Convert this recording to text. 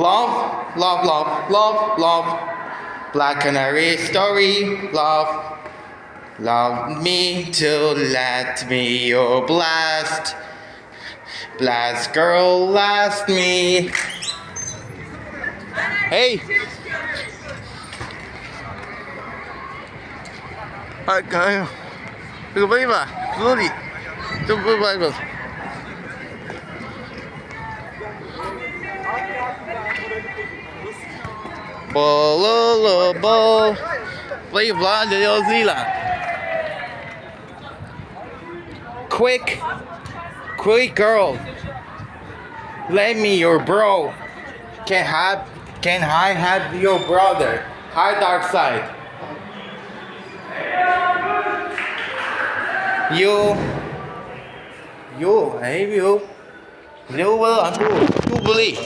Love, love, love, love, love. Black Canary story, love. Love me to let me your blast. Blast girl, last me. Hey! 아, 가요. 이거 빨리 봐. 소리. 좀 빨리 봐. Ball. Play blind New Zealand. Quick girl. Let me your bro. Can I have your brother? Hi dark side. You, hey you. You will, you believe.